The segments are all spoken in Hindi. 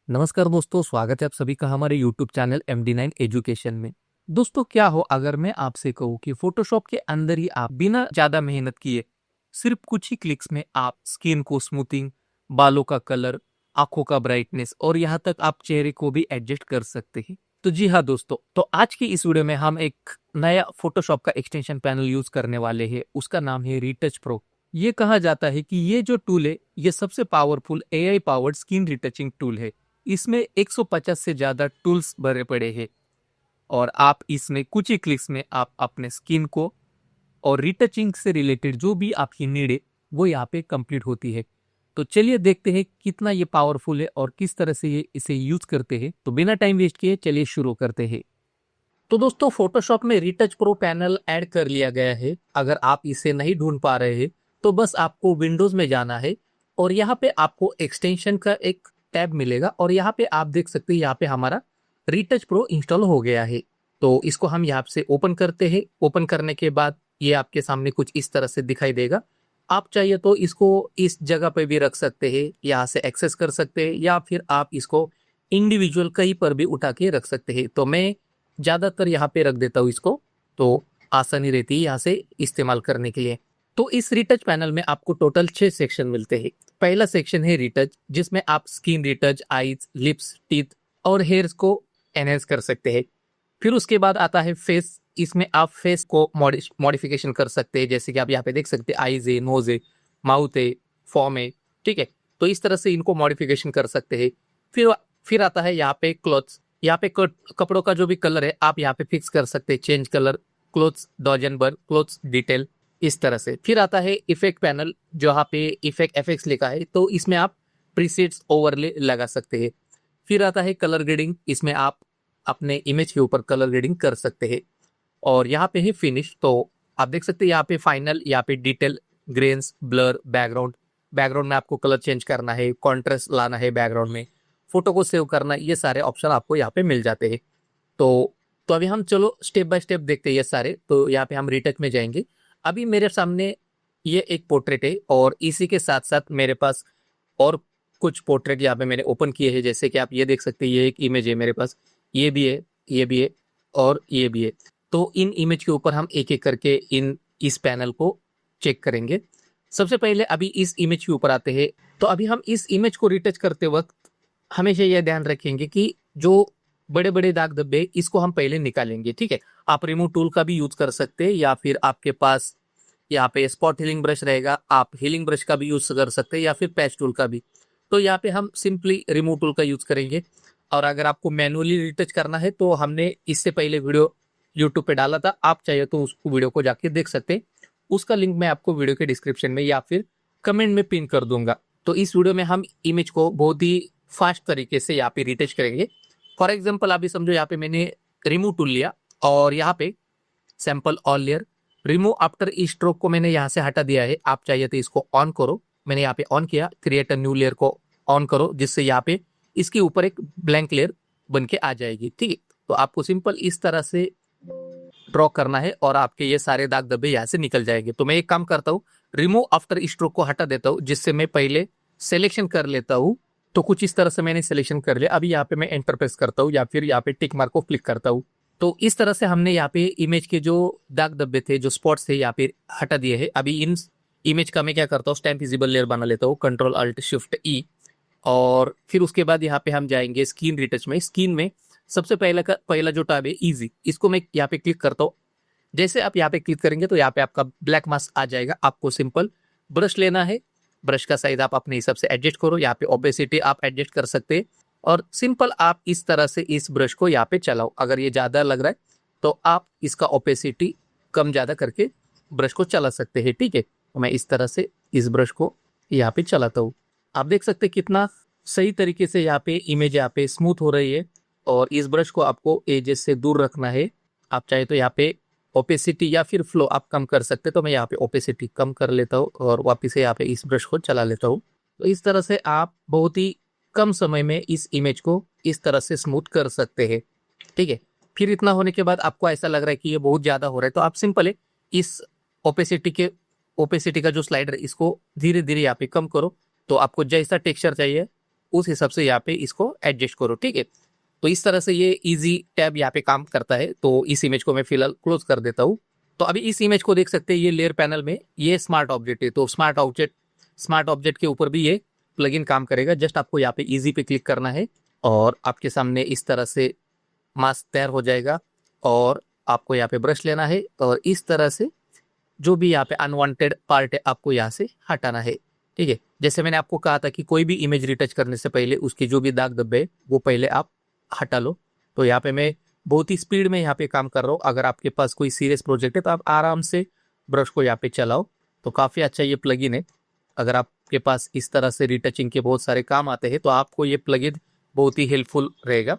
नमस्कार दोस्तों, स्वागत है आप सभी का हमारे YouTube चैनल MD9 एजुकेशन में। दोस्तों, क्या हो अगर मैं आपसे कहूँ कि फोटोशॉप के अंदर ही आप बिना ज्यादा मेहनत किए सिर्फ कुछ ही क्लिक्स में आप स्किन को स्मूथिंग, बालों का कलर, आंखों का ब्राइटनेस और यहाँ तक आप चेहरे को भी एडजस्ट कर सकते हैं। तो जी हाँ दोस्तों, तो आज की इस वीडियो में हम एक नया फोटोशॉप का एक्सटेंशन पैनल यूज करने वाले हैं। उसका नाम है रीटच प्रो। ये कहा जाता है कि ये जो टूल है ये सबसे powerful AI powered skin retouching tool है। इसमें 150 से ज्यादा टूल्स भरे पड़े हैं और आप इसमें कुछ ही क्लिक्स में आप अपने स्किन को और रिटचिंग से रिलेटेड जो भी आपकी नीड है वो यहाँ पे कंप्लीट होती है। तो चलिए देखते हैं कितना ये पावरफुल है और किस तरह से ये इसे यूज करते हैं। तो बिना टाइम वेस्ट किए चलिए शुरू करते हैं। तो दोस्तों, फोटोशॉप में रीटच प्रो पैनल ऐड कर लिया गया है। अगर आप इसे नहीं ढूंढ पा रहे हैं तो बस आपको विंडोज में जाना है और यहाँ पे आपको एक्सटेंशन का एक टैब मिलेगा और यहाँ पे आप देख सकते हैं यहाँ पे हमारा रीटच प्रो इंस्टॉल हो गया है। तो इसको हम यहाँ से ओपन करते हैं। ओपन करने के बाद ये आपके सामने कुछ इस तरह से दिखाई देगा। आप चाहिए तो इसको इस जगह पे भी रख सकते हैं, यहाँ से एक्सेस कर सकते हैं, या फिर आप इसको इंडिविजुअल कहीं पर भी उठा के रख सकते हैं। तो मैं ज्यादातर यहाँ पे रख देता हूँ इसको, तो आसानी रहती है यहाँ से इस्तेमाल करने के लिए। तो इस रिटच पैनल में आपको टोटल 6 सेक्शन मिलते हैं। पहला सेक्शन है रिटच, जिसमें आप skin retouch, eyes, lips, teeth और हेयर्स को एनहेंस कर सकते हैं। फिर उसके बाद आता है फेस। इसमें आप फेस को मॉडिफिकेशन कर सकते हैं, जैसे कि आप यहाँ पे देख सकते हैं आईज है, नोज है, माउथ है, फॉर्म है, ठीक है। तो इस तरह से इनको मॉडिफिकेशन कर सकते हैं। फिर आता है यहाँ पे क्लॉथ्स। यहाँ पे कपड़ों का जो भी कलर है आप यहाँ पे फिक्स कर सकते हैं, चेंज कलर, क्लोथ्स डॉजनबर, क्लोथ्स डिटेल, इस तरह से। फिर आता है इफेक्ट पैनल, जहाँ पे इफेक्ट एफएक्स लिखा है, तो इसमें आप प्रीसेट्स ओवरले लगा सकते हैं। फिर आता है कलर ग्रेडिंग। इसमें आप अपने इमेज के ऊपर कलर ग्रेडिंग कर सकते हैं। और यहाँ पे है फिनिश। तो आप देख सकते हैं यहाँ पे फाइनल, यहाँ पे detail, grains, blur, background. Background में आपको कलर चेंज करना है, कॉन्ट्रास्ट लाना है बैकग्राउंड में, फोटो को सेव करना है, ये सारे ऑप्शन आपको यहाँ पे मिल जाते हैं। तो अभी हम चलो स्टेप बाय स्टेप देखते हैं ये सारे। तो यहाँ पे हम रिटच में जाएंगे। अभी मेरे सामने ये एक पोर्ट्रेट है और इसी के साथ साथ मेरे पास और कुछ पोर्ट्रेट यहाँ पे मैंने ओपन किए हैं। जैसे कि आप ये देख सकते हैं, ये एक इमेज है मेरे पास, ये भी है, ये भी है और ये भी है। तो इन इमेज के ऊपर हम एक एक करके इस पैनल को चेक करेंगे। सबसे पहले अभी इस इमेज के ऊपर आते हैं। तो अभी हम इस इमेज को रिटच करते वक्त हमेशा यह ध्यान रखेंगे कि जो बड़े बड़े दाग धब्बे इसको हम पहले निकालेंगे, ठीक है। आप रिमूव टूल का भी यूज कर सकते हैं, या फिर आपके पास यहाँ पे स्पॉट हीलिंग ब्रश रहेगा, आप हीलिंग ब्रश का भी यूज कर सकते हैं, या फिर पैच टूल का भी। तो यहाँ पे हम सिंपली रिमूव टूल का यूज करेंगे। और अगर आपको मैनुअली रिटच करना है तो हमने इससे पहले वीडियो यूट्यूब पे डाला था, आप चाहिए तो उस वीडियो को जाके देख सकते हैं। उसका लिंक मैं आपको वीडियो के डिस्क्रिप्शन में या फिर कमेंट में पिन कर दूंगा। तो इस वीडियो में हम इमेज को बहुत ही फास्ट तरीके से यहाँ पे रिटच करेंगे। फॉर एग्जाम्पल अभी समझो यहाँ पे मैंने रिमूव टूल लिया और यहाँ पे sample all layer, remove after ई स्ट्रोक को मैंने यहाँ से हटा दिया है। आप चाहिए तो इसको ऑन करो, मैंने यहाँ पे ऑन किया। क्रिएट अ न्यू लेयर को ऑन करो, जिससे यहाँ पे इसके ऊपर एक ब्लैंक लेयर बन के आ जाएगी, ठीक है। तो आपको सिंपल इस तरह से ड्रॉ करना है और आपके ये सारे दाग धब्बे यहाँ से निकल जाएंगे। तो मैं एक काम करता हूँ, रिमूव आफ्टर स्ट्रोक को हटा देता हूँ, जिससे मैं पहले सिलेक्शन कर लेता हूँ। तो कुछ इस तरह से मैंने सिलेक्शन कर लिया। अभी यहाँ पे मैं एंटर प्रेस करता हूँ या फिर यहाँ पे टिक मार्क को क्लिक करता हूँ। तो इस तरह से हमने यहाँ पे इमेज के जो दाग धब्बे थे, जो स्पॉट्स थे, यहाँ पे हटा दिए हैं। अभी इन इमेज का मैं क्या करता हूँ, स्टैम्प विजिबल लेयर बना लेता हूँ, कंट्रोल अल्ट शिफ्ट ई। और फिर उसके बाद यहाँ पे हम जाएंगे स्किन रिटच में। स्किन में सबसे पहला जो टैब है इजी, इसको मैं यहाँ पे क्लिक करता हूँ। जैसे आप यहाँ पे क्लिक करेंगे तो यहाँ पे आपका ब्लैक मास्क आ जाएगा। आपको सिंपल ब्रश लेना है, ब्रश का साइज आप अपने हिसाब से एडजस्ट करो। यहाँ पे ओपेसिटी आप एडजस्ट कर सकते हैं और सिंपल आप इस तरह से इस ब्रश को यहाँ पे चलाओ। अगर ये ज्यादा लग रहा है तो आप इसका ओपेसिटी कम ज्यादा करके ब्रश को चला सकते हैं, ठीक है। तो मैं इस तरह से इस ब्रश को यहाँ पे चलाता हूँ। आप देख सकते हैं कितना सही तरीके से यहाँ पे इमेज यहाँ पे स्मूथ हो रही है। और इस ब्रश को आपको एजेस से दूर रखना है। आप चाहे तो यहाँ पे ओपेसिटी या फिर फ्लो आप कम कर सकते हैं। तो मैं यहाँ पे ओपेसिटी कम कर लेता हूँ और वापस से यहाँ पे इस ब्रश को चला लेता हूँ। तो इस तरह से आप बहुत ही कम समय में इस इमेज को इस तरह से स्मूथ कर सकते हैं, ठीक है। फिर इतना होने के बाद आपको ऐसा लग रहा है कि ये बहुत ज्यादा हो रहा है, तो आप सिंपल है इस ओपेसिटी का जो स्लाइडर इसको धीरे धीरे यहाँ पे कम करो। तो आपको जैसा टेक्सचर चाहिए उस हिसाब से यहाँ पे इसको एडजस्ट करो, ठीक है। तो इस तरह से ये इजी टैब यहाँ पे काम करता है। तो इस इमेज को मैं फिलहाल क्लोज कर देता हूँ। तो अभी इस इमेज को देख सकते हैं, ये लेयर पैनल में ये स्मार्ट ऑब्जेक्ट है। तो स्मार्ट ऑब्जेक्ट के ऊपर भी ये प्लगइन काम करेगा। जस्ट आपको यहाँ पे इजी पे क्लिक करना है और आपके सामने इस तरह से मास्क तैयार हो जाएगा। और आपको यहाँ पे ब्रश लेना है और इस तरह से जो भी यहाँ पे अनवांटेड पार्ट है आपको यहाँ से हटाना है, ठीक है। जैसे मैंने आपको कहा था कि कोई भी इमेज रिटच करने से पहले उसके जो भी दाग धब्बे वो पहले आप हटा लो। तो यहाँ पे मैं बहुत ही स्पीड में यहाँ पे काम कर रहा हूँ। अगर आपके पास कोई सीरियस प्रोजेक्ट है तो आप आराम से ब्रश को यहाँ पे चलाओ। तो काफ़ी अच्छा ये प्लगइन है। अगर आपके पास इस तरह से रिटचिंग के बहुत सारे काम आते हैं तो आपको ये प्लगइन बहुत ही हेल्पफुल रहेगा।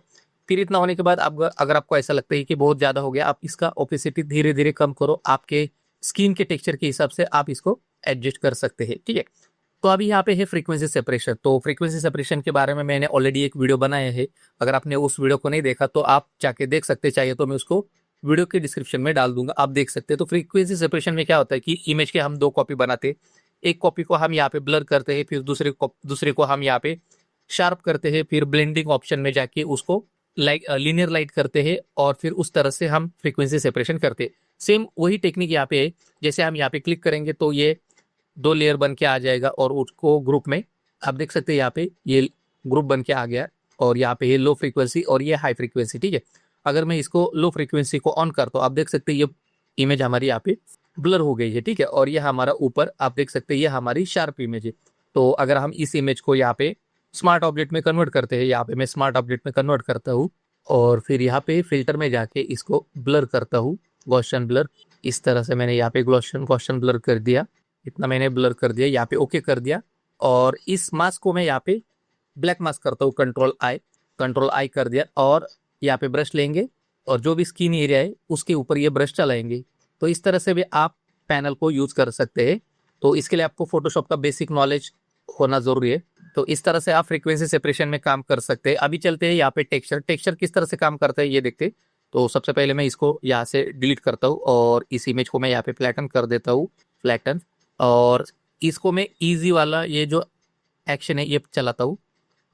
फिर इतना होने के बाद आप अगर आपको ऐसा लगता है कि बहुत ज़्यादा हो गया, आप इसका ओपेसिटी धीरे धीरे कम करो। आपके स्किन के टेक्सचर के हिसाब से आप इसको एडजस्ट कर सकते हैं, ठीक है। तो अभी यहाँ पे है फ्रीक्वेंसी सेपरेशन। तो फ्रीक्वेंसी सेपरेशन के बारे में मैंने ऑलरेडी एक वीडियो बनाया है। अगर आपने उस वीडियो को नहीं देखा तो आप जाके देख सकते, चाहिए तो मैं उसको वीडियो के डिस्क्रिप्शन में डाल दूंगा, आप देख सकते हैं। तो फ्रीक्वेंसी सेपरेशन में क्या होता है कि इमेज के हम 2 कॉपी बनाते हैं। एक कॉपी को हम यहाँ पे ब्लर करते हैं, फिर दूसरे को हम यहाँ पे शार्प करते हैं, फिर ब्लेंडिंग ऑप्शन में जाके उसको लीनियर लाइट करते हैं और फिर उस तरह से हम फ्रीक्वेंसी सेपरेशन करते हैं। सेम वही टेक्निक यहाँ पे है। जैसे हम यहाँ पे क्लिक करेंगे तो ये 2 लेयर बन के आ जाएगा और उसको ग्रुप में आप देख सकते हैं, यहाँ पे ये ग्रुप बन के आ गया और यहाँ पे ये लो फ्रीक्वेंसी और ये हाई फ्रीक्वेंसी, ठीक है। अगर मैं इसको लो फ्रीक्वेंसी को ऑन करता हूँ, आप देख सकते हैं ये इमेज हमारी यहाँ पे ब्लर हो गई है, ठीक है। और ये हमारा ऊपर आप देख सकते हैं ये हमारी शार्प इमेज है। तो अगर हम इस इमेज को यहाँ पे स्मार्ट ऑब्जेक्ट में कन्वर्ट करते हैं, यहाँ पे मैं स्मार्ट ऑब्जेक्ट में कन्वर्ट करता हूँ और फिर यहाँ पे फिल्टर में जाके इसको ब्लर करता हूँ, गॉसियन ब्लर। इस तरह से मैंने यहाँ पे गॉसियन ब्लर कर दिया, इतना मैंने ब्लर कर दिया, यहाँ पे ओके कर दिया। और इस मास्क को मैं यहाँ पे ब्लैक मास्क करता हूँ, कंट्रोल आई कर दिया। और यहाँ पे ब्रश लेंगे और जो भी स्किन एरिया है उसके ऊपर ये ब्रश चलाएंगे। तो इस तरह से भी आप पैनल को यूज कर सकते हैं। तो इसके लिए आपको फोटोशॉप का बेसिक नॉलेज होना जरूरी है। तो इस तरह से आप फ्रीक्वेंसी सेपरेशन में काम कर सकते हैं। अभी चलते हैं यहाँ पे टेक्सचर किस तरह से काम करता है ये देखते हैं। तो सबसे पहले मैं इसको यहाँ से डिलीट करता हूँ और इस इमेज को मैं यहाँ पे फ्लैटन कर देता हूँ, फ्लैटन। और इसको मैं इजी वाला ये जो एक्शन है ये चलाता हूँ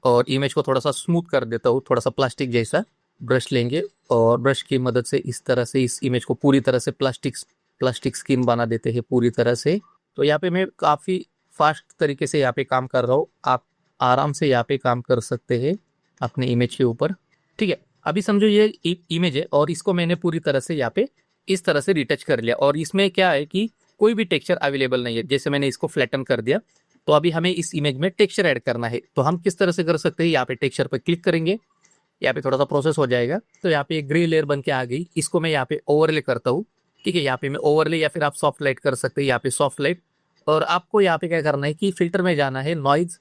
और इमेज को थोड़ा सा स्मूथ कर देता हूँ, थोड़ा सा प्लास्टिक जैसा। ब्रश लेंगे और ब्रश की मदद से इस तरह से इस इमेज को पूरी तरह से प्लास्टिक स्किन बना देते हैं पूरी तरह से। तो यहाँ पे मैं काफ़ी फास्ट तरीके से यहाँ पे काम कर रहा हूँ। आप आराम से यहाँ पे काम कर सकते हैं अपने इमेज के ऊपर, ठीक है। अभी समझो ये इमेज है और इसको मैंने पूरी तरह से यहाँ पे इस तरह से रिटच कर लिया और इसमें क्या है कि कोई भी टेक्सचर अवेलेबल नहीं है। जैसे मैंने इसको फ्लैटन कर दिया तो अभी हमें इस इमेज में टेक्सचर ऐड करना है। तो हम किस तरह से कर सकते हैं, यहाँ पे टेक्सचर पर क्लिक करेंगे, यहाँ पे थोड़ा सा प्रोसेस हो जाएगा। तो यहाँ पे एक ग्रे लेयर बन के आ गई, इसको मैं यहाँ पे ओवरले करता हूँ, ठीक है। यहाँ पे मैं ओवरले या फिर आप सॉफ्ट लाइट कर सकते हैं, यहाँ पे सॉफ्ट लाइट। और आपको यहाँ पे क्या करना है कि फिल्टर में जाना है, नॉइज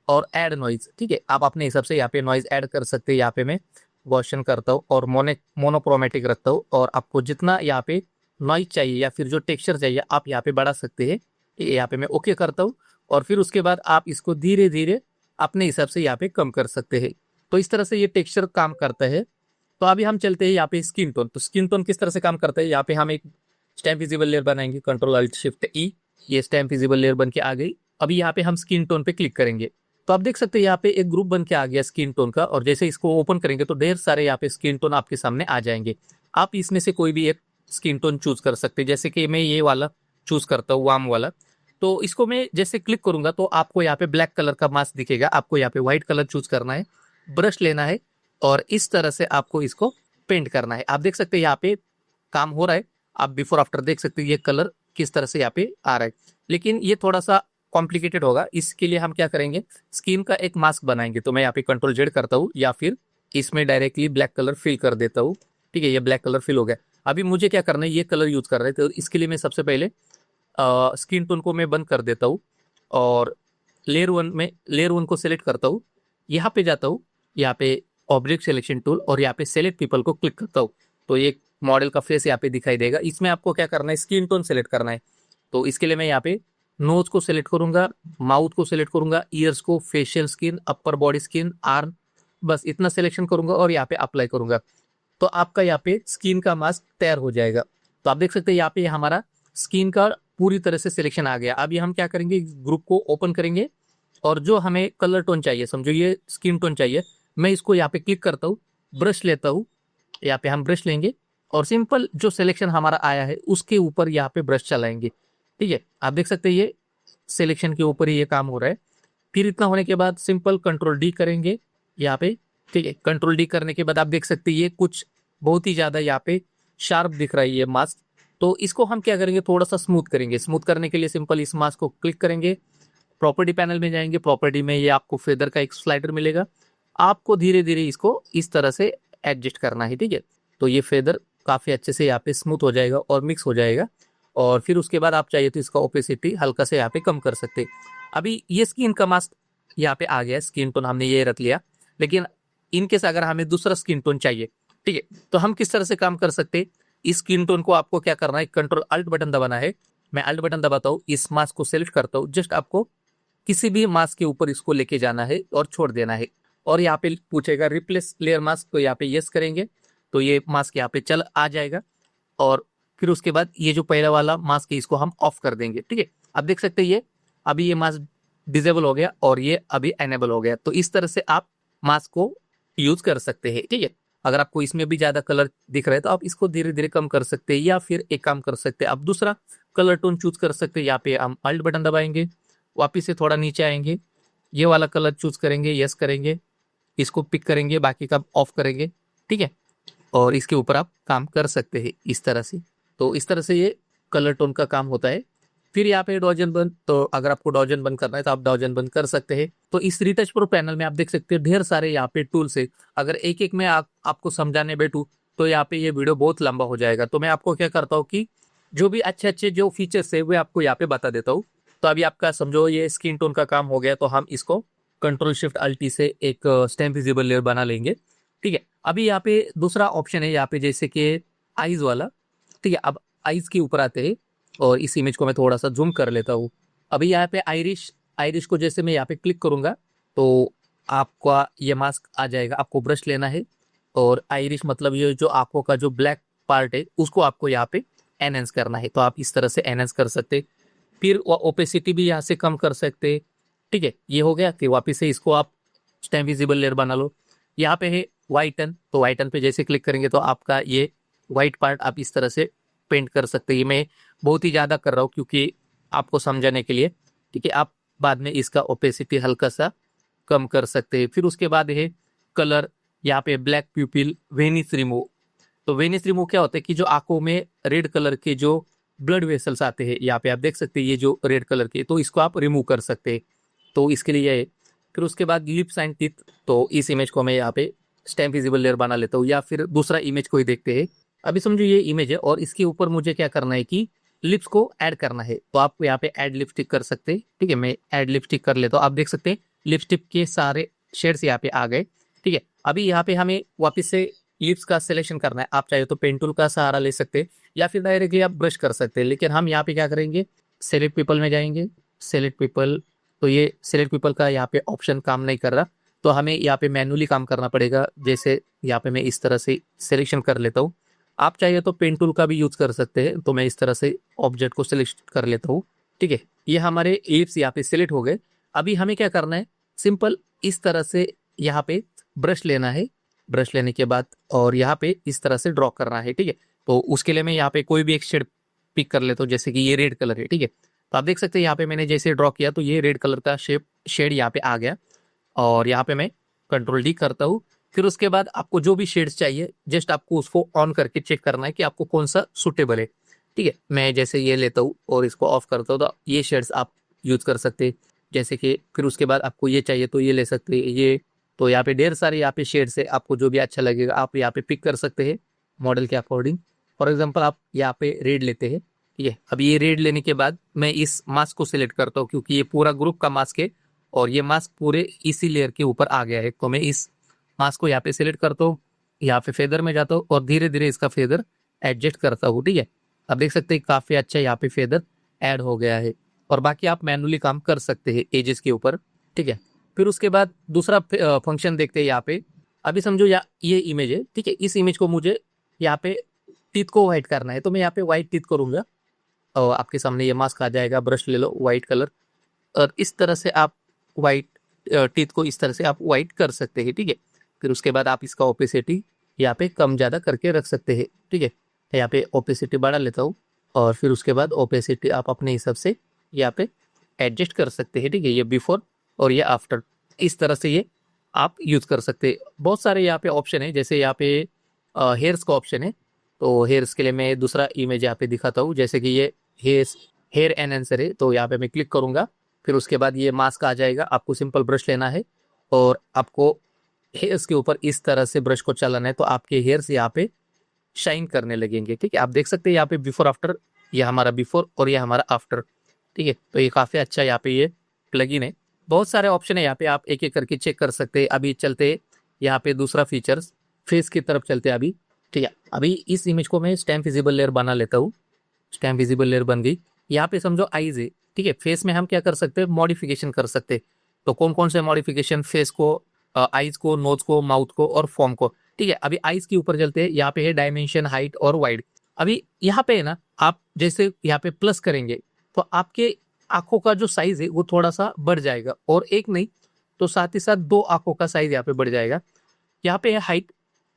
और ऐड नॉइज, ठीक है। आप अपने हिसाब से यहाँ पे नॉइज ऐड कर सकते हैं। यहाँ पे मैं गॉसियन करता हूँ और मोनोक्रोमेटिक रखता हूँ और आपको जितना यहाँ पे नॉइज चाहिए या फिर जो टेक्सचर चाहिए आप यहाँ पे बढ़ा सकते हैं। यहाँ पे मैं ओके करता हूँ और फिर उसके बाद आप इसको धीरे धीरे अपने हिसाब से यहाँ पे कम कर सकते हैं। तो इस तरह से ये टेक्सचर काम करता है। तो अभी हम चलते हैं यहाँ पे स्किन टोन। तो स्किन टोन किस तरह से काम करता है, यहाँ पे हम एक स्टैम्प विजिबल लेयर बनाएंगे, कंट्रोल अल्ट शिफ्ट ई, ये स्टैम्प विजिबल लेयर बन के आ गई। अभी यहाँ पे हम स्किन टोन पे क्लिक करेंगे तो आप देख सकते हैं यहाँ पे एक ग्रुप बन के आ गया स्किन टोन का। और जैसे इसको ओपन करेंगे तो ढेर सारे यहाँ पे स्किन टोन आपके सामने आ जाएंगे। आप इसमें से कोई भी एक स्किन टोन चूज कर सकते हैं। जैसे कि मैं ये वाला चूज करता हूँ, वार्म वाला। तो इसको मैं जैसे क्लिक करूंगा तो आपको यहाँ पे ब्लैक कलर का मास्क दिखेगा। आपको यहाँ पे व्हाइट कलर चूज करना है, ब्रश लेना है और इस तरह से आपको इसको पेंट करना है। आप देख सकते हैं यहाँ पे काम हो रहा है। आप बिफोर आफ्टर देख सकते हैं ये कलर किस तरह से यहाँ पे आ रहा है। लेकिन ये थोड़ा सा कॉम्प्लिकेटेड होगा। इसके लिए हम क्या करेंगे, स्किन का एक मास्क बनाएंगे। तो मैं यहाँ पे कंट्रोल जेड करता हूँ या फिर इसमें डायरेक्टली ब्लैक कलर फिल कर देता हूँ, ठीक है। ये ब्लैक कलर फिल हो गया। अभी मुझे क्या करना है, ये कलर यूज कर रहे थे। तो इसके लिए मैं सबसे पहले स्किन टोन को मैं बंद कर देता हूँ और लेयर वन को सिलेक्ट करता हूँ। यहाँ पे जाता हूँ, यहाँ पे ऑब्जेक्ट सिलेक्शन टूल और यहाँ पे सेलेक्ट पीपल को क्लिक करता हूँ। तो ये मॉडल का फेस यहाँ पे दिखाई देगा। इसमें आपको क्या करना है, स्किन टोन सेलेक्ट करना है। तो इसके लिए मैं यहाँ पे नोज को सिलेक्ट करूंगा, माउथ को सिलेक्ट करूंगा, ईयर्स को, facial skin, upper body skin, arm, बस इतना सिलेक्शन करूंगा और यहाँ पे अप्लाई करूंगा। तो आपका यहाँ पे स्किन का मास्क तैयार हो जाएगा। तो आप देख सकते हैं यहाँ पे हमारा स्किन का पूरी तरह से सिलेक्शन आ गया। अभी हम क्या करेंगे, ग्रुप को ओपन करेंगे और जो हमें कलर टोन चाहिए, समझो ये स्किन टोन चाहिए, मैं इसको यहाँ पे क्लिक करता हूँ, ब्रश लेता हूँ, यहाँ पे हम ब्रश लेंगे और सिंपल जो सिलेक्शन हमारा आया है उसके ऊपर यहाँ पे ब्रश चलाएंगे। ठीक है, आप देख सकते हैं ये सिलेक्शन के ऊपर ही ये काम हो रहा है। फिर इतना होने के बाद सिंपल कंट्रोल डी करेंगे यहाँ पे। ठीक है, कंट्रोल डी करने के बाद आप देख सकते हैं ये कुछ बहुत ही ज्यादा यहाँ पे शार्प दिख रहा है ये मास्क। तो इसको हम क्या करेंगे, थोड़ा सा स्मूथ करेंगे। स्मूथ करने के लिए सिंपल इस मास्क को क्लिक करेंगे, प्रॉपर्टी पैनल में जाएंगे, प्रॉपर्टी में ये आपको फेदर का एक स्लाइडर मिलेगा। आपको धीरे धीरे इसको इस तरह से एडजस्ट करना है। ठीक है, तो ये फेदर काफी अच्छे से यहाँ पे स्मूथ हो जाएगा और मिक्स हो जाएगा। और फिर उसके बाद आप चाहिए तो इसका ओपेसिटी हल्का से यहाँ पे कम कर सकते। अभी ये स्किन का मास्क यहाँ पे आ गया, स्किन टोन हमने ये रख लिया। लेकिन इनकेस अगर हमें दूसरा स्किन टोन चाहिए, ठीक है, तो हम किस तरह से काम कर सकते। इस स्किन टोन को आपको क्या करना है, कंट्रोल अल्ट बटन दबाना है। मैं अल्ट बटन दबाता हूँ, इस मास्क को सेलेक्ट करता हूँ, जस्ट आपको किसी भी मास्क के ऊपर इसको लेके जाना है और छोड़ देना है। और यहाँ पे पूछेगा रिप्लेस लेयर मास्क, तो यहाँ पे यस करेंगे तो ये मास्क यहाँ पे चल आ जाएगा। और फिर उसके बाद ये जो पहला वाला मास्क है इसको हम ऑफ कर देंगे। ठीक है, आप देख सकते हैं ये अभी ये मास्क डिसेबल हो गया और ये अभी एनेबल हो गया। तो इस तरह से आप मास्क को यूज कर सकते हैं। ठीक है, अगर आपको इसमें भी ज्यादा कलर दिख रहा है तो आप इसको धीरे धीरे कम कर सकते हैं, या फिर एक काम कर सकते हैं, आप दूसरा कलर टोन चूज कर सकते हैं। यहाँ पे हम अल्ट बटन दबाएंगे, वापिस से थोड़ा नीचे आएंगे, ये वाला कलर चूज करेंगे, यस करेंगे, इसको पिक करेंगे, बाकी का ऑफ करेंगे। ठीक है, और इसके ऊपर आप काम कर सकते हैं इस तरह से। तो इस तरह से ये कलर टोन का काम होता है। फिर यहाँ पे डॉजन बंद, तो अगर आपको डॉजन बंद करना है तो आप डॉजन बंद कर सकते हैं। तो इस रिटच प्रो पैनल में आप देख सकते हैं ढेर सारे यहाँ पे टूल्स है। अगर एक एक में आपको समझाने बैठूं तो यहाँ पे ये वीडियो बहुत लंबा हो जाएगा। तो मैं आपको क्या करता हूँ कि जो भी अच्छे अच्छे जो फीचर्स है वो आपको यहाँ पे बता देता हूँ। तो अभी आपका समझो ये स्किन टोन का काम हो गया, तो हम इसको कंट्रोल शिफ्ट अल्टी से एक स्टैम्प विजिबल लेयर बना लेंगे। ठीक है, अभी यहाँ पे दूसरा ऑप्शन है यहाँ पे जैसे कि आईज वाला। ठीक है, अब आईज के ऊपर आते हैं और इस इमेज को मैं थोड़ा सा जूम कर लेता हूँ। अभी यहाँ पे आयरिश को जैसे मैं यहाँ पे क्लिक करूंगा तो आपका ये मास्क आ जाएगा। आपको ब्रश लेना है और आयरिश मतलब ये जो आंखों का जो ब्लैक पार्ट है उसको आपको यहाँ पे एनहेंस करना है। तो आप इस तरह से एनहेंस कर सकते, फिर ओपेसिटी भी यहाँ से कम कर सकते। ठीक है, ये हो गया कि वापिस से इसको आप स्टैम्प विजिबल लेयर बना लो। यहाँ पे है वाइटन, तो वाइटन पे जैसे क्लिक करेंगे तो आपका ये व्हाइट पार्ट आप इस तरह से पेंट कर सकते हैं। ये मैं बहुत ही ज़्यादा कर रहा हूँ क्योंकि आपको समझाने के लिए। ठीक है, आप बाद में इसका ओपेसिटी हल्का सा कम कर सकते हैं। फिर उसके बाद है कलर, यहाँ पे ब्लैक प्यूपिल वेनिस रिमूव। तो वेनिस रिमूव क्या होता है कि जो आंखों में रेड कलर के जो ब्लड वेसल्स आते हैं, यहाँ पे आप देख सकते हैं ये जो रेड कलर के, तो इसको आप रिमूव कर सकते हैं। तो इसके लिए ये। फिर उसके बाद लिप्स एंड टीथ, तो इस इमेज को मैं यहाँ पे स्टैम्प विजिबल लेयर बना लेता हूँ, या फिर दूसरा इमेज को ही देखते हैं। अभी समझो ये इमेज है और इसके ऊपर मुझे क्या करना है कि लिप्स को ऐड करना है। तो आप यहाँ पे ऐड लिपस्टिक कर सकते हैं। ठीक है, मैं ऐड लिपस्टिक कर लेता हूँ। आप देख सकते हैं लिपस्टिक के सारे शेड्स यहाँ पे आ गए। ठीक है, अभी यहाँ पे हमें वापस से लिप्स का सिलेक्शन करना है। आप चाहे तो पेन टूल का सहारा ले सकते हैं या फिर डायरेक्टली आप ब्रश कर सकते हैं। लेकिन हम यहाँ पे क्या करेंगे, सेलेक्ट पीपल में जाएंगे, सेलेक्ट पीपल, तो ये सेलेक्ट पीपल का यहाँ पे ऑप्शन काम नहीं कर रहा, तो हमें यहाँ पे मैनुअली काम करना पड़ेगा। जैसे यहाँ पे मैं इस तरह से सिलेक्शन कर लेता हूँ। आप चाहिए तो पेन टूल का भी यूज कर सकते हैं। तो मैं इस तरह से ऑब्जेक्ट को सिलेक्ट कर लेता हूँ। ठीक है, ये हमारे लिप्स यहाँ पे सिलेक्ट हो गए। अभी हमें क्या करना है, सिंपल इस तरह से यहाँ पे ब्रश लेना है। ब्रश लेने के बाद और यहाँ पे इस तरह से ड्रॉ करना है। ठीक है, तो उसके लिए मैं यहाँ पे कोई भी एक शेड पिक कर लेता हूँ, जैसे कि ये रेड कलर है। ठीक है, तो आप देख सकते हैं यहाँ पे मैंने जैसे ड्रॉ किया तो ये रेड कलर का शेड यहाँ पे आ गया। और यहाँ पे मैं कंट्रोल डी करता हूँ। फिर उसके बाद आपको जो भी शेड्स चाहिए जस्ट आपको उसको ऑन करके चेक करना है कि आपको कौन सा सुटेबल है। ठीक है, मैं जैसे ये लेता हूँ और इसको ऑफ करता हूँ, तो ये शेड्स आप यूज कर सकते हैं। जैसे कि फिर उसके बाद आपको ये चाहिए तो ये ले सकते हैं। ये तो यहाँ पे ढेर सारे यहाँ पे शेड्स है, आपको जो भी अच्छा लगेगा आप यहाँ पे पिक कर सकते हैं मॉडल के अकॉर्डिंग। फॉर एग्जाम्पल आप यहाँ पे रेड लेते हैं। ठीक है, अब ये रेड लेने के बाद मैं इस मास्क को सिलेक्ट करता हूँ क्योंकि ये पूरा ग्रुप का मास्क है और ये मास्क पूरे इसी लेयर के ऊपर आ गया है। तो मैं इस मास्क को यहाँ पे सिलेक्ट करता हूँ, यहाँ पे फेदर में जाता हूँ और धीरे धीरे इसका फेदर एडजस्ट करता हूँ। ठीक है, अब देख सकते हैं काफी अच्छा यहाँ पे फेदर ऐड हो गया है। और बाकी आप मैनुअली काम कर सकते हैं एजेस के ऊपर। ठीक है, फिर उसके बाद दूसरा फंक्शन देखते हैं यहाँ पे। अभी समझो ये इमेज है। ठीक है, इस इमेज को मुझे यहाँ पे टीथ को व्हाइट करना है, तो मैं यहाँ पे व्हाइट टीथ करूंगा और आपके सामने ये मास्क आ जाएगा। ब्रश ले लो व्हाइट कलर और इस तरह से आप वाइट टीथ को इस तरह से आप वाइट कर सकते हैं, ठीक है। फिर उसके बाद आप इसका ओपेसिटी यहाँ पे कम ज़्यादा करके रख सकते हैं, ठीक है। यहाँ पे ओपेसिटी बढ़ा लेता हूँ और फिर उसके बाद ओपेसिटी आप अपने हिसाब से यहाँ पे एडजस्ट कर सकते हैं, ठीक है। ये बिफोर और ये आफ्टर, इस तरह से ये आप यूज़ कर सकते हैं। बहुत सारे यहाँ पे ऑप्शन है, जैसे यहाँ पे हेयर्स का ऑप्शन है, तो हेयर्स के लिए मैं दूसरा इमेज यहाँ पे दिखाता हूँ। जैसे कि ये हेयर एनहेंसर है, तो यहाँ पे मैं क्लिक करूंगा, फिर उसके बाद ये मास्क आ जाएगा। आपको सिंपल ब्रश लेना है और आपको हेयर्स के ऊपर इस तरह से ब्रश को चलाना है, तो आपके हेयर्स यहाँ पे शाइन करने लगेंगे, ठीक है। आप देख सकते हैं यहाँ पे बिफोर आफ्टर, ये हमारा बिफोर और ये हमारा आफ्टर, ठीक है। तो ये काफ़ी अच्छा यहाँ पे ये प्लगइन है। बहुत सारे ऑप्शन है यहाँ पे, आप एक एक करके चेक कर सकते हैं। अभी चलते यहाँ पे दूसरा फीचर्स, फेस की तरफ चलते हैं अभी, ठीक है। अभी इस इमेज को मैं स्टैम्प विजिबल लेयर बना लेता हूँ। स्टैम्प विजिबल लेयर बन गई। यहाँ पे समझो आईज है, ठीक है। फेस में हम क्या कर सकते हैं, मॉडिफिकेशन कर सकते हैं। तो कौन कौन से मॉडिफिकेशन, फेस को, आईज को, नोज को, माउथ को और फॉर्म को, ठीक है। अभी आईज के ऊपर चलते हैं। यहाँ पे है डायमेंशन, हाइट और वाइड। अभी यहाँ पे है ना, आप जैसे यहाँ पे प्लस करेंगे तो आपके आंखों का जो साइज है वो थोड़ा सा बढ़ जाएगा, और एक नहीं तो साथ ही साथ दो आंखों का साइज यहाँ पे बढ़ जाएगा। यहाँ पे है हाइट,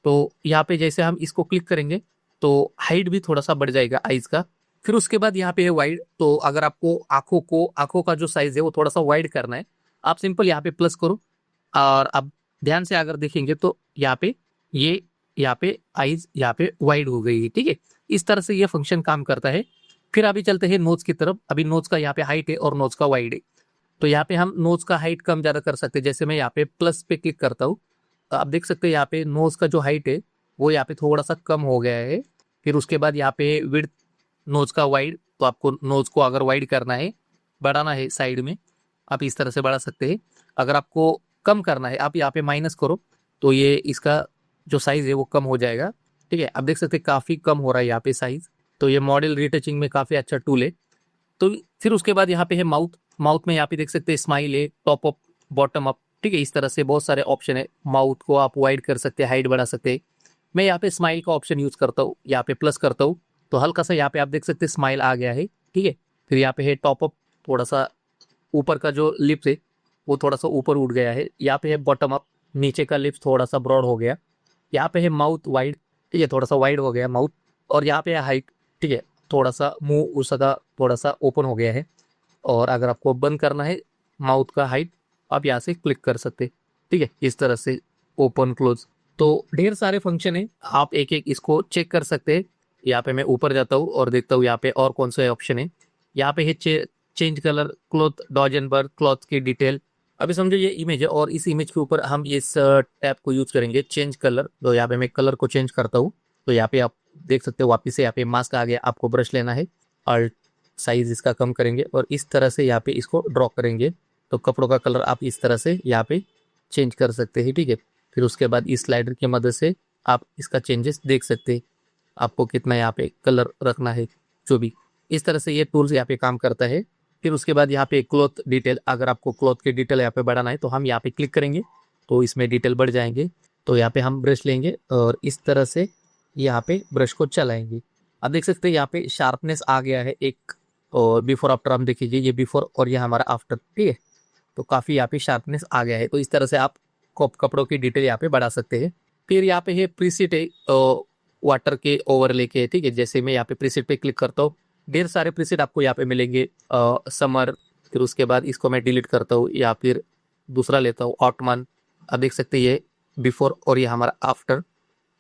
तो यहाँ पे जैसे हम इसको क्लिक करेंगे तो हाइट भी थोड़ा सा बढ़ जाएगा आईज का। फिर उसके बाद यहाँ पे है वाइड, तो अगर आपको आंखों का जो साइज है वो थोड़ा सा वाइड करना है, आप सिंपल यहाँ पे प्लस करो। और अब ध्यान से अगर देखेंगे तो यहाँ पे ये यहाँ पे आईज यहाँ पे वाइड हो गई है, ठीक है। इस तरह से ये फंक्शन काम करता है। फिर अभी चलते हैं नोज की तरफ। अभी नोज का यहाँ पे हाइट है और नोज का वाइड है, तो यहाँ पे हम नोज का हाइट कम ज्यादा कर सकते हैं। जैसे मैं यहाँ पे प्लस पे क्लिक करता हूँ, आप देख सकते हैं यहाँ पे नोज का जो हाइट है वो यहाँ पे थोड़ा सा कम हो गया है। फिर उसके बाद यहाँ पे विड्थ नोज का वाइड, तो आपको नोज को अगर वाइड करना है, बढ़ाना है साइड में, आप इस तरह से बढ़ा सकते हैं। अगर आपको कम करना है, आप यहाँ पे माइनस करो, तो ये इसका जो साइज है वो कम हो जाएगा, ठीक है। आप देख सकते हैं काफी कम हो रहा है यहाँ पे साइज। तो ये मॉडल रिटचिंग में काफी अच्छा टूल है। तो फिर उसके बाद यहाँ पे है माउथ। माउथ में यहाँ पे देख सकते हैं स्माइल है, टॉप अप, बॉटम अप, ठीक है। इस तरह से बहुत सारे ऑप्शन है। माउथ को आप वाइड कर सकते हैं, हाइट बढ़ा सकते हैं। मैं यहाँ पे स्माइल का ऑप्शन यूज करता हूँ, यहाँ पे प्लस करता हूँ, तो हल्का सा यहाँ पे आप देख सकते हैं स्माइल आ गया है, ठीक है। फिर यहाँ पे है टॉप अप, थोड़ा सा ऊपर का जो लिप्स है वो थोड़ा सा ऊपर उठ गया है। यहाँ पे है बॉटम अप, नीचे का लिप्स थोड़ा सा ब्रॉड हो गया। यहाँ पे है माउथ वाइड, ठीक है, थोड़ा सा वाइड हो गया माउथ। और यहाँ पे है हाइट, ठीक है, थोड़ा सा मुंह उसका थोड़ा सा ओपन हो गया है। और अगर आपको बंद करना है माउथ का हाइट, आप यहाँ से क्लिक कर सकते, ठीक है, इस तरह से ओपन क्लोज। तो ढेर सारे फंक्शन है, आप एक एक इसको चेक कर सकते हैं। यहाँ पे मैं ऊपर जाता हूँ और देखता हूँ यहाँ पे और कौन सा ऑप्शन है। यहाँ पे है change colour, cloth, dodge and birth, cloth की डिटेल। अभी समझो ये इमेज है और इस इमेज के ऊपर हम इस टैब को यूज करेंगे, चेंज कलर। तो यहाँ पे मैं कलर को चेंज करता हूँ, तो यहाँ पे आप देख सकते हो वापिस से यहाँ पे मास्क आ गया। आपको ब्रश लेना है और साइज इसका कम करेंगे और इस तरह से यहाँ पे इसको ड्रॉ करेंगे। तो कपड़ों का कलर आप इस तरह से यहाँ पे चेंज कर सकते हैं, ठीक है। फिर उसके बाद इस स्लाइडर की मदद से आप इसका चेंजेस देख सकते हैं, आपको कितना यहाँ पे कलर रखना है, जो भी। इस तरह से ये टूल्स यहाँ पे काम करता है। फिर उसके बाद यहाँ पे क्लॉथ डिटेल, अगर आपको क्लॉथ की डिटेल यहाँ पे बढ़ाना है तो हम यहाँ पे क्लिक करेंगे तो इसमें डिटेल बढ़ जाएंगे। तो यहाँ पे हम ब्रश लेंगे और इस तरह से यहाँ पे ब्रश को चलाएंगे। आप देख सकते हैं यहाँ पे शार्पनेस आ गया है एक, और बिफोर आफ्टर हम देखिए, ये बिफोर और ये हमारा आफ्टर, ठीक है। तो काफ़ी यहाँ पे शार्पनेस आ गया है। तो इस तरह से आप कपड़ों की डिटेल यहाँ पे बढ़ा सकते हैं। फिर यहाँ पे है प्रीसेट है, वाटर के ओवरले के, ठीक है। जैसे मैं यहाँ पे प्रीसेट पे क्लिक करता हूँ, ढेर सारे प्रीसेट आपको यहाँ पे मिलेंगे। समर, फिर उसके बाद इसको मैं डिलीट करता हूँ या फिर दूसरा लेता हूँ, ऑटमन। आप देख सकते हैं ये बिफोर और ये हमारा आफ्टर,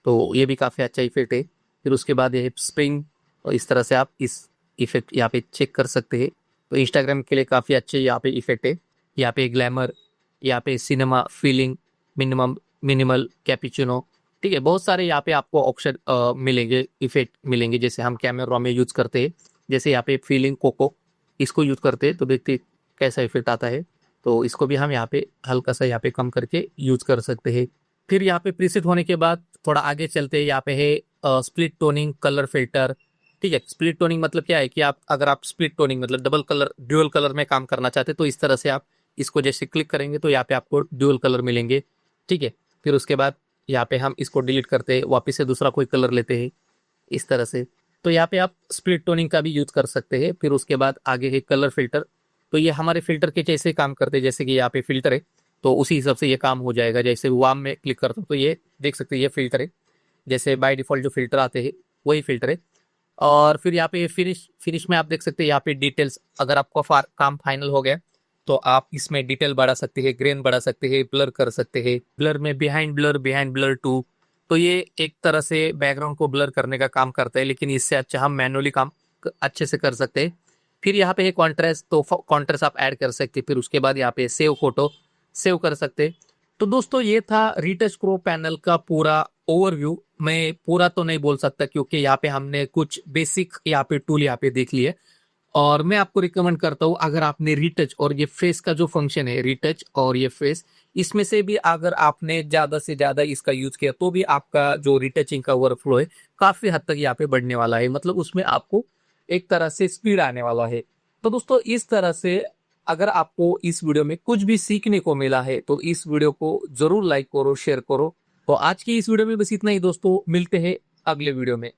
तो ये भी काफ़ी अच्छा इफेक्ट है। फिर उसके बाद ये स्प्रिंग, और इस तरह से आप इस इफेक्ट यहाँ पे चेक कर सकते हैं। तो इंस्टाग्राम के लिए काफ़ी अच्छे यहाँ पे इफेक्ट है। यहाँ पे ग्लैमर, यहाँ पे cinema feeling, minimum, minimal, cappuccino, ठीक है। बहुत सारे यहाँ पे आपको ऑप्शन मिलेंगे, इफेक्ट मिलेंगे। जैसे हम कैमरा में यूज करते हैं, जैसे यहाँ पे फीलिंग कोको, इसको यूज करते हैं तो देखते कैसा इफेक्ट आता है। तो इसको भी हम यहाँ पे हल्का सा यहाँ पे कम करके यूज कर सकते हैं। फिर यहाँ पे प्रीसेट होने के बाद थोड़ा आगे चलते हैं, यहाँ पे है स्प्लिट टोनिंग, कलर फिल्टर, ठीक है। स्प्लिट टोनिंग मतलब क्या है कि आप अगर आप स्प्लिट टोनिंग मतलब डबल कलर, ड्यूअल कलर में काम करना चाहते हैं तो इस तरह से आप इसको जैसे क्लिक करेंगे तो यहाँ पे आपको ड्यूअल कलर मिलेंगे, ठीक है। फिर उसके बाद यहाँ पे हम इसको डिलीट करते हैं, वापस से दूसरा कोई कलर लेते हैं इस तरह से। तो यहाँ पे आप स्प्लिट टोनिंग का भी यूज कर सकते हैं। फिर उसके बाद आगे है कलर फिल्टर, तो ये हमारे फिल्टर के जैसे काम करते हैं, जैसे कि यहाँ पे फिल्टर है तो उसी हिसाब से ये काम हो जाएगा। जैसे वार्म में क्लिक करता हूँ तो ये देख सकते हैं ये फिल्टर है, जैसे बाय डिफॉल्ट जो फिल्टर आते हैं वही फिल्टर है। और फिर यहाँ पे फिनिश में आप देख सकते हैं यहाँ पे डिटेल्स, अगर आपका काम फाइनल हो गया तो आप इसमें डिटेल बढ़ा सकते हैं, ग्रेन बढ़ा सकते हैं, ब्लर कर सकते हैं, ब्लर में बिहाइंड ब्लर टू। तो ये एक तरह से बैकग्राउंड को ब्लर करने का काम करता है, लेकिन इससे अच्छा हम मैनुअली काम अच्छे से कर सकते हैं। फिर यहाँ पे है कॉन्ट्रास्ट, तो कॉन्ट्रास्ट आप ऐड कर सकते हैं। फिर उसके बाद यहाँ पे सेव फोटो सेव कर सकते हैं। तो दोस्तों ये था रीटच प्रो पैनल का पूरा ओवरव्यू। मैं पूरा तो नहीं बोल सकता क्योंकि यहाँ पे हमने कुछ बेसिक यहाँ पे टूल यहाँ पे देख लिए, और मैं आपको रिकमेंड करता हूँ अगर आपने रीटच और ये फेस का जो फंक्शन है रीटच और ये फेस, इसमें से भी अगर आपने ज्यादा से ज्यादा इसका यूज किया तो भी आपका जो रीटचिंग का वर्कफ्लो है काफी हद तक यहाँ पे बढ़ने वाला है, मतलब उसमें आपको एक तरह से स्पीड आने वाला है। तो दोस्तों इस तरह से अगर आपको इस वीडियो में कुछ भी सीखने को मिला है तो इस वीडियो को जरूर लाइक करो, शेयर करो। तो आज की इस वीडियो में बस इतना ही दोस्तों, मिलते हैं अगले वीडियो में।